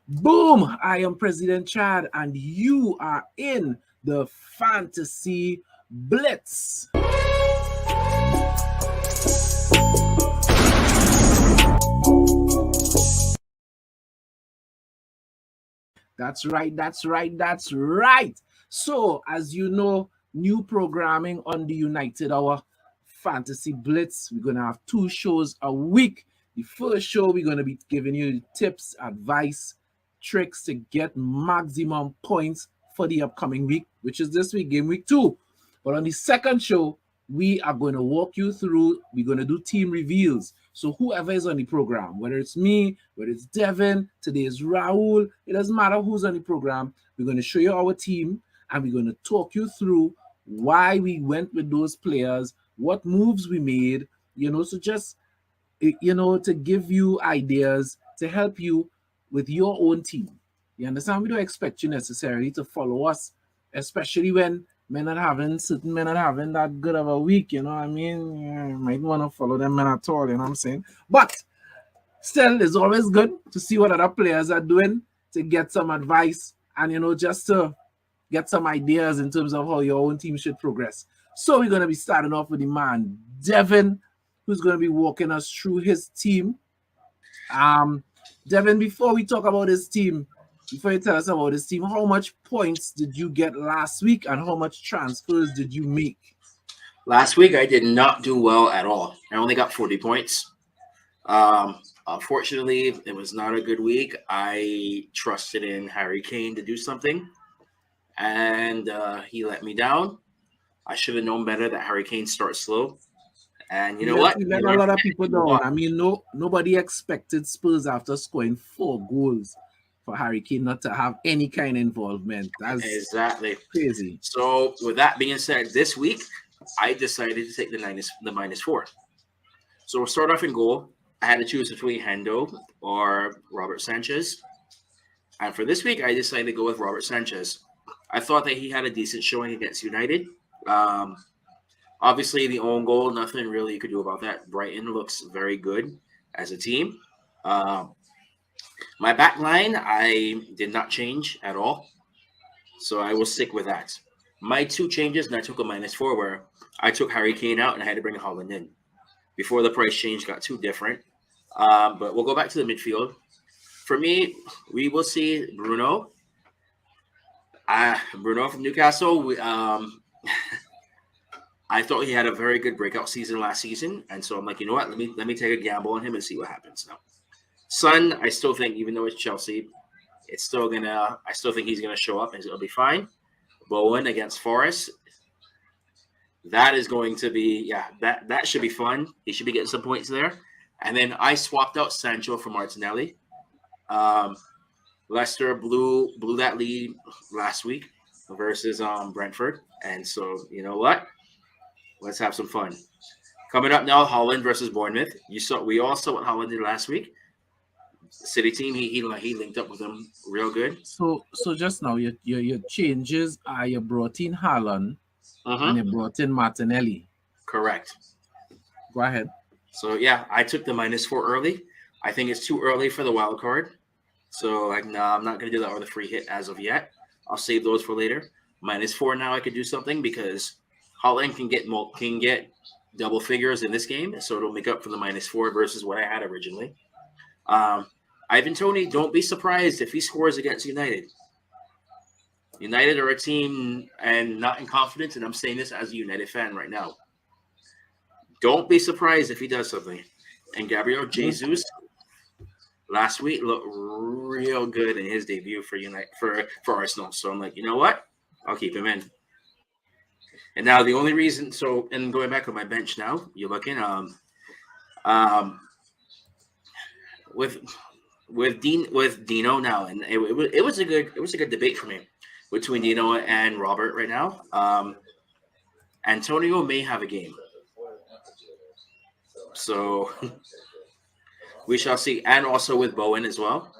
Boom! I am President Chad, and you are in the Fantasy Blitz. That's right, that's right, that's right. So, as you know, new programming on the United Hour Fantasy Blitz. We're going to have two shows a week. The first show, we're going to be giving you tips, advice, tricks to get maximum points for the upcoming week, which is this week, game week 2. But on the second show, we are going to walk you through, we're going to do team reveals. So whoever is on the program, whether it's me, whether it's Devin, today is Raul, it doesn't matter who's on the program, we're going to show you our team and we're going to talk you through why we went with those players, what moves we made, so just, to give you ideas to help you with your own team. You understand? We don't expect you necessarily to follow us, especially when certain men not having that good of a week, you know what I mean? You might want to follow them men at all, you know what I'm saying? But still, it's always good to see what other players are doing to get some advice and, just to get some ideas in terms of how your own team should progress. So we're going to be starting off with the man, Devin, who's going to be walking us through his team. Devin, before we talk about his team, before you tell us about his team, how much points did you get last week and how much transfers did you make? Last week, I did not do well at all. I only got 40 points. Unfortunately, it was not a good week. I trusted in Harry Kane to do something, and he let me down. I should have known better that Harry Kane starts slow. And you know what? He let a lot of people down. I mean, nobody expected Spurs after scoring 4 goals for Harry Kane not to have any kind of involvement. That's exactly crazy. So, with that being said, this week I decided to take the -4. So we'll start off in goal. I had to choose between Hendo or Robert Sanchez. And for this week, I decided to go with Robert Sanchez. I thought that he had a decent showing against United. Obviously, the own goal, nothing really you could do about that. Brighton looks very good as a team. My back line, I did not change at all. So I will stick with that. My 2 changes, and I took a -4, where I took Harry Kane out and I had to bring Holland in. Before the price change got too different. But we'll go back to the midfield. For me, we will see Bruno. Bruno from Newcastle. I thought he had a very good breakout season last season, and so I'm like, you know what? Let me take a gamble on him and see what happens now. Son, I still think, even though it's Chelsea, I still think he's gonna show up and it'll be fine. Bowen against Forest. That is going to be, that should be fun. He should be getting some points there. And then I swapped out Sancho for Martinelli. Leicester blew that lead last week versus Brentford. And so, you know what? Let's have some fun. Coming up now, Holland versus Bournemouth. We all saw what Holland did last week. City team, he linked up with them real good. So just now, your changes are you brought in Haaland and you brought in Martinelli. Correct. Go ahead. So yeah, I took the -4 early. I think it's too early for the wild card. So I'm not going to do that or the free hit as of yet. I'll save those for later. -4 now I could do something because Holland can get double figures in this game, so it'll make up for the -4 versus what I had originally. Ivan Toney, don't be surprised if he scores against United. United are a team and not in confidence, and I'm saying this as a United fan right now. Don't be surprised if he does something. And Gabriel Jesus last week looked real good in his debut for Arsenal. So I'm like, you know what? I'll keep him in. And now the only reason, and going back on my bench now, you're looking with Dino now, and it was a good debate for me between Dino and Robert right now. Antonio may have a game, so we shall see, and also with Bowen as well.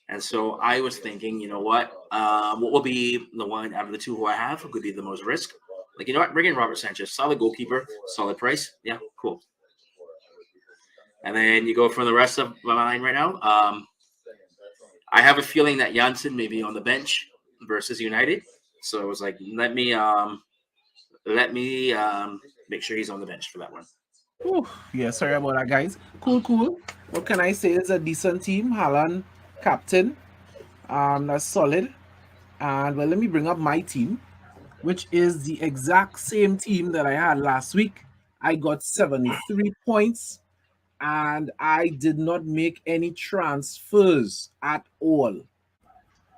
And so I was thinking, you know what will be the one out of the 2 who I have who could be the most risk? Like, you know what, bring in Robert Sanchez, solid goalkeeper, solid price, yeah, cool. And then you go from the rest of my line right now. I have a feeling that Janssen may be on the bench versus United. So I was like, let me make sure he's on the bench for that one. Whew, yeah, sorry about that, guys. Cool. What can I say? It's a decent team. Haaland, captain. That's solid. And well, let me bring up my team, which is the exact same team that I had last week. I got 73 points, and I did not make any transfers at all.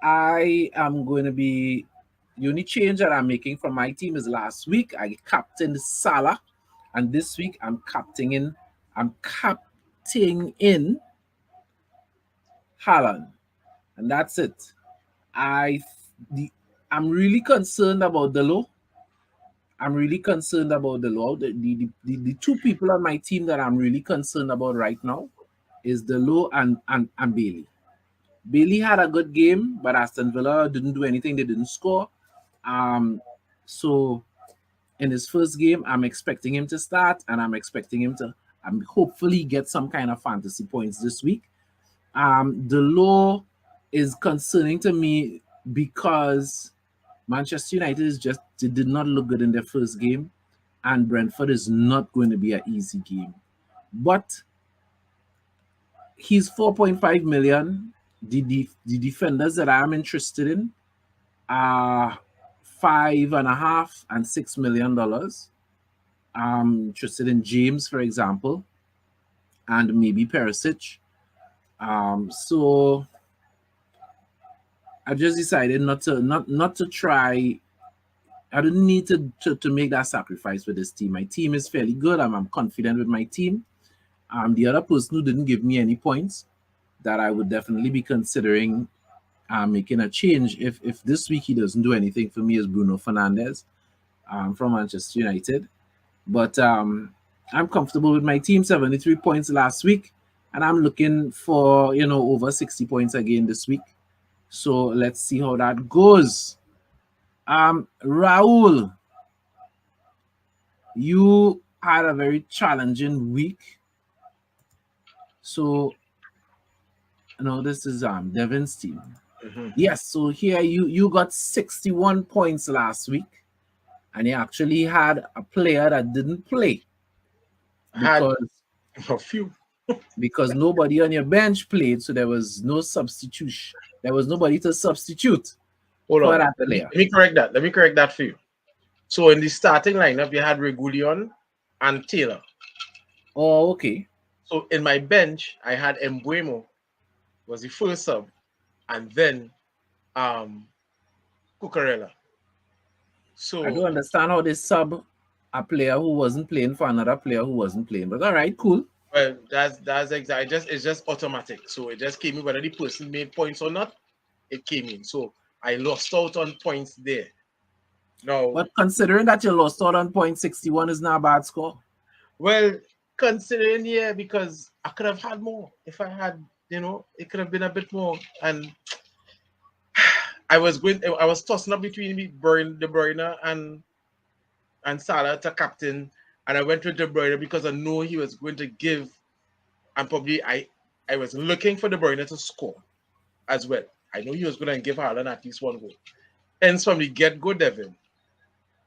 I am going to be the only change that I'm making from my team is last week I captained Salah, and this week I'm captaining in Haaland, and that's it. I the I'm really concerned about the low. I'm really concerned about the law. The two people on my team that I'm really concerned about right now is Delo and Bailey. Bailey had a good game, but Aston Villa didn't do anything. They didn't score. So in his first game, I'm expecting him to start, and I'm expecting him to hopefully get some kind of fantasy points this week. The law is concerning to me because Manchester United did not look good in their first game, and Brentford is not going to be an easy game. But he's 4.5 million. The defenders that I'm interested in are $5.5 and $6 million. I'm interested in James, for example, and maybe Perisic. So I just decided not to try. I didn't need to make that sacrifice with this team. My team is fairly good. I'm confident with my team. The other person who didn't give me any points that I would definitely be considering making a change if this week he doesn't do anything for me is Bruno Fernandes from Manchester United. But I'm comfortable with my team. 73 points last week, and I'm looking for over 60 points again this week. So let's see how that goes. Raul, you had a very challenging week. So, this is Devin's team. Mm-hmm. Yes, so here you got 61 points last week, and you actually had a player that didn't play because nobody on your bench played, so there was no substitution. There was nobody to substitute. Hold on. Let me correct that. Let me correct that for you. So in the starting lineup, you had Regulion and Taylor. Oh, okay. So in my bench, I had Mbuemo was the first sub, and then Cucurella. So I don't understand how they sub a player who wasn't playing for another player who wasn't playing. But all right, cool. Well, that's exactly. It's just automatic. So it just came in whether the person made points or not. It came in. So I lost out on points there. No. But considering that you lost out on point 61 is not a bad score. Well, considering, yeah, because I could have had more. If I had, it could have been a bit more. And I was tossing up between De Bruyne and Salah to captain. And I went with De Bruyne because I know he was going to give, and probably I was looking for De Bruyne to score as well. I know he was going to give Haaland at least one goal. Hence, from the get-go, Devin,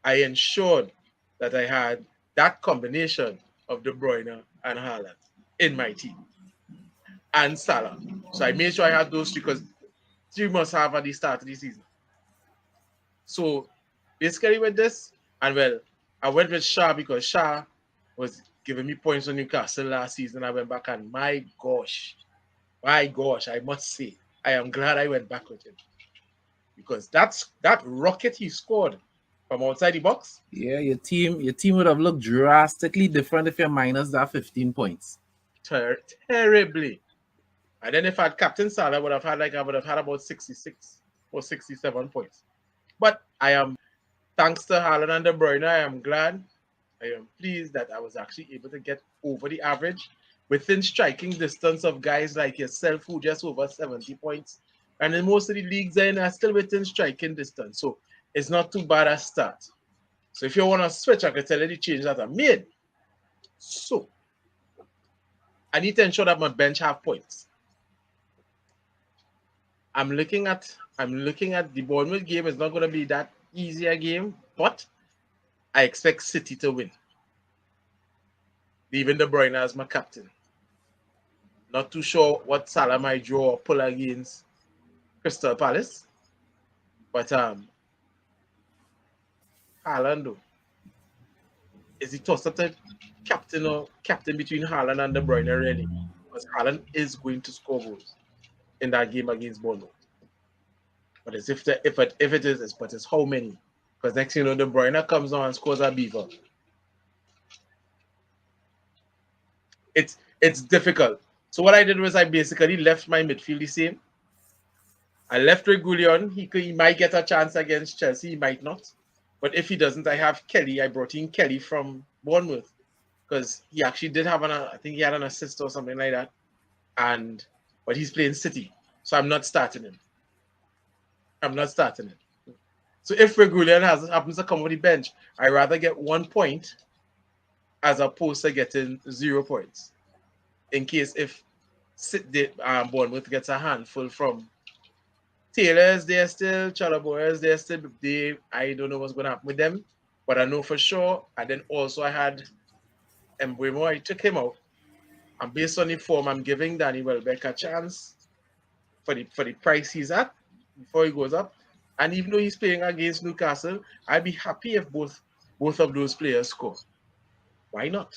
I ensured that I had that combination of De Bruyne and Haaland in my team, and Salah. So I made sure I had those two because three must have at the start of the season. So basically with this, and well, I went with Shaw because Shaw was giving me points on Newcastle last season. I went back and my gosh, I must say, I am glad I went back with him. Because that rocket he scored from outside the box. Yeah, your team would have looked drastically different if you're minus that 15 points. Terribly. And then if I had Captain Salah, I would have had about 66 or 67 points. But I am, thanks to Haaland and De Bruyne, I am glad, I am pleased that I was actually able to get over the average within striking distance of guys like yourself who just over 70 points. And in most of the leagues are still within striking distance. So it's not too bad a start. So if you want to switch, I can tell you the change that I made. So I need to ensure that my bench have points. I'm looking at the Bournemouth game. It's not going to be that easy a game, but I expect City to win. Leaving De Bruyne as my captain. Not too sure what Salah might draw or pull against Crystal Palace, but Haaland though. Is he tossed up the captain between Haaland and De Bruyne really? Because Haaland is going to score goals in that game against Bournemouth. But as if it is, but it's how many? Because next thing you know, De Bruyne comes on and scores a beaver. It's difficult. So what I did was I basically left my midfield the same. I left Reguilon. He might get a chance against Chelsea. He might not. But if he doesn't, I have Kelly. I brought in Kelly from Bournemouth because he actually did have I think he had an assist or something like that. But he's playing City. So I'm not starting him. So if Reguilon happens to come off the bench, I'd rather get 1 point as opposed to getting 0 points. In case if Bournemouth gets a handful from Taylor's there still, Chalaboy's there still. I don't know what's going to happen with them, but I know for sure. And then also I had Mbeumo. I took him out, and based on the form, I'm giving Danny Welbeck a chance for the price he's at before he goes up. And even though he's playing against Newcastle, I'd be happy if both of those players score. Why not?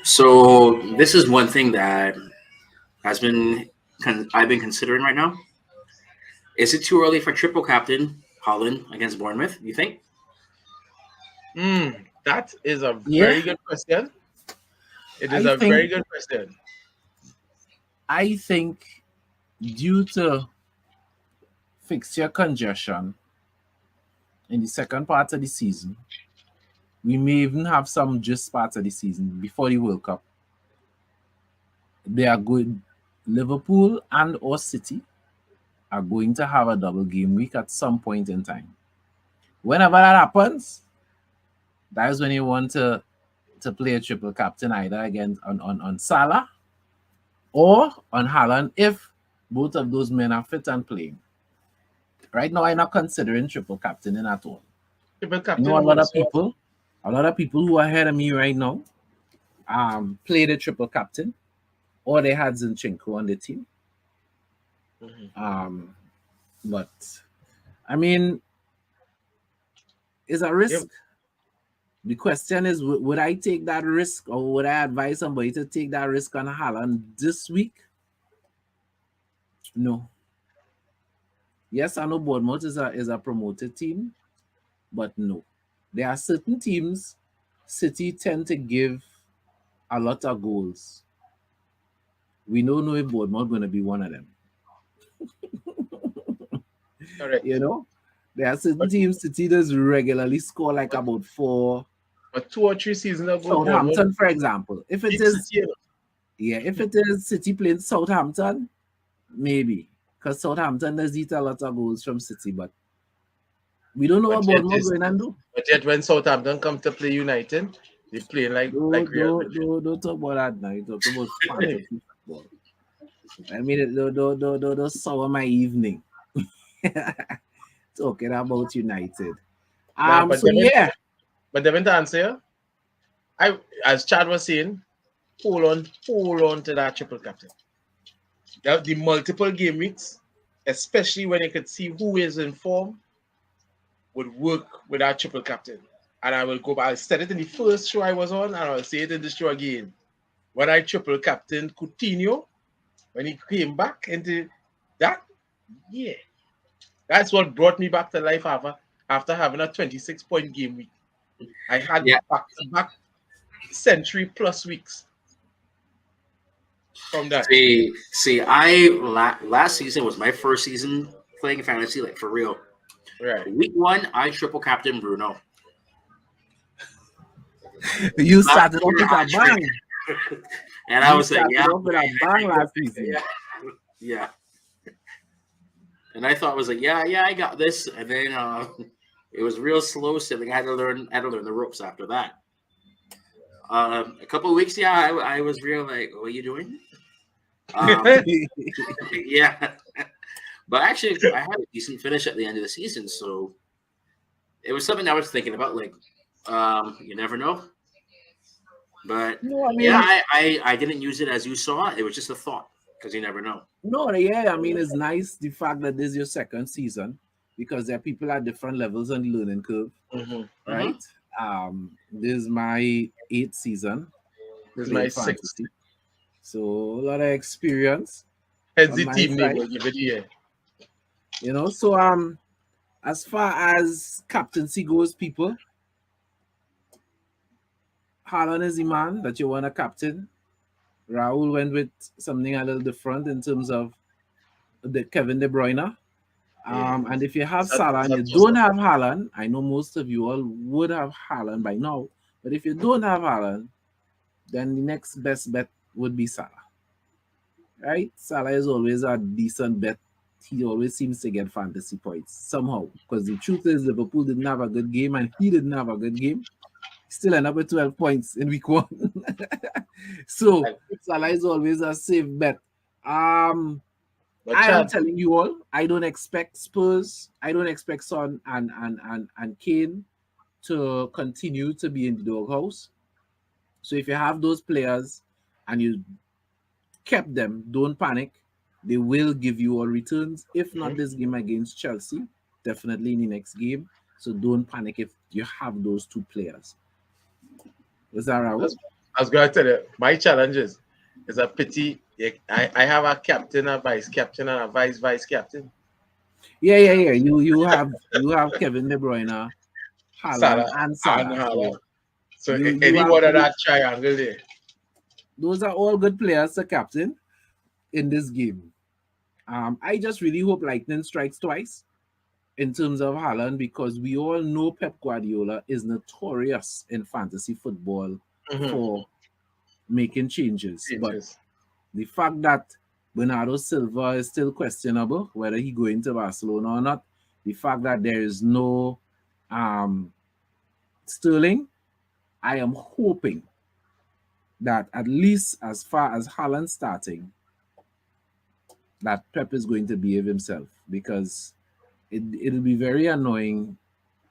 So this is one thing that I've been considering right now. Is it too early for triple captain Haaland against Bournemouth, you think? That is a very good question. It is a very good question. I think due to fixture congestion in the second part of the season, we may even have some just parts of the season before the World Cup. They are good. Liverpool and or City are going to have a double game week at some point in time. Whenever that happens, that is when you want to play a triple captain either against on Salah or on Haaland if both of those men are fit and playing. Right now, I'm not considering triple captaining at all. Triple captain. A lot of people who are ahead of me right now play the triple captain, or they had Zinchenko on the team. Mm-hmm. But I mean, it's a risk. Yep. The question is, would I take that risk, or would I advise somebody to take that risk on Haaland this week? No. Yes, I know Bournemouth is a promoted team, but no. There are certain teams City tend to give a lot of goals. We don't know if Bournemouth going to be one of them. Correct. You know, there are certain teams City does regularly score like about 4. But 2 or 3 seasons ago, Southampton, for example, if it is City playing Southampton, maybe because Southampton does eat a lot of goals from City, but we don't know what Bournemouth going to do. But yet, when Southampton come to play United, they play like Real Madrid. Don't talk about that now. You talk about fantasy football. I mean, don't sour my evening. Talking about United. But Devin, to answer you, as Chad was saying, hold on to that triple captain. The multiple game weeks, especially when you could see who is in form, would work with that triple captain. And I will go back. I said it in the first show I was on, and I'll say it in the show again. When I triple captain Coutinho, when he came back into that, that's what brought me back to life after having a 26-point game week. I had back-to-back century plus weeks from that. See, last season was my first season playing fantasy, like for real. Right. Week 1, I triple captain Bruno. You started off with a bang. And I was like, with a bang last season. Yeah. And I thought it was like, I got this. And then it was real slow sailing. I had to learn the ropes after that. A couple of weeks, I was real like, what are you doing? Yeah, but actually, I had a decent finish at the end of the season, so it was something I was thinking about. Like, you never know. But No, I yeah, mean, I didn't use it as you saw. It was just a thought because you never know. no, yeah, I mean, it's nice the fact that this is your second season because there are people at different levels on the learning curve, Mhm. right? This is my 8th season This is my playing sixth. fantasy, so a lot of experience Hence on the my team name side, will give it here. So as far as captaincy goes, people, Haaland is the man that you want to captain. Raul went with something a little different in terms of the Kevin De Bruyne. Yeah. And if you have It's a, Salah it's and a you don't toss-up. have Haaland, I know most of you all would have Haaland by now. But if you don't have Haaland, then the next best bet would be Salah. Right? Salah is always a decent bet. He always seems to get fantasy points somehow. Because the truth is, Liverpool didn't have a good game and he didn't have a good game. Still end up with 12 points in week 1. So Salah is always a safe bet. But I am Chad, telling you all, I don't expect Spurs, I don't expect Son and Kane to continue to be in the doghouse. So if you have those players and you kept them, don't panic. They will give you all returns. If not this game against Chelsea, definitely in the next game. So don't panic if you have those two players. Was that right? I was going to tell you, my challenges is a pity. I have a captain, a vice captain, and a vice captain. Yeah. You have Kevin De Bruyne, Haaland, and Salah. Haaland. So You any have one of that triangle there. those are all good players to captain in this game. I just really hope lightning strikes twice in terms of Haaland because we all know Pep Guardiola is notorious in fantasy football for making changes. But the fact that Bernardo Silva is still questionable, whether he going to Barcelona or not, the fact that there is no Sterling, I am hoping that at least as far as Haaland starting, that Pep is going to behave himself because it'll be very annoying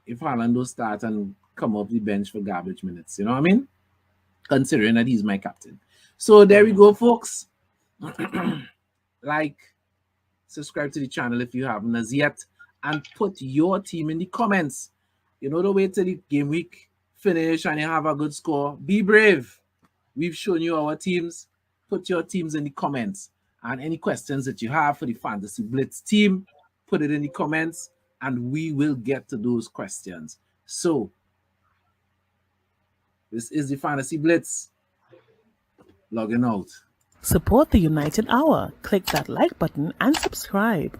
if Haaland will start and come off the bench for garbage minutes. You know what I mean? Considering that he's my captain. So there we go, folks. Like, subscribe to the channel if you haven't as yet, and put your team in the comments. You know the way till the game week finish and you have a good score. Be brave. We've shown you our teams. Put your teams in the comments. And any questions that you have for the Fantasy Blitz team, put it in the comments and we will get to those questions. So, this is the Fantasy Blitz. Logging out. Support the United Hour. Click that like button and subscribe.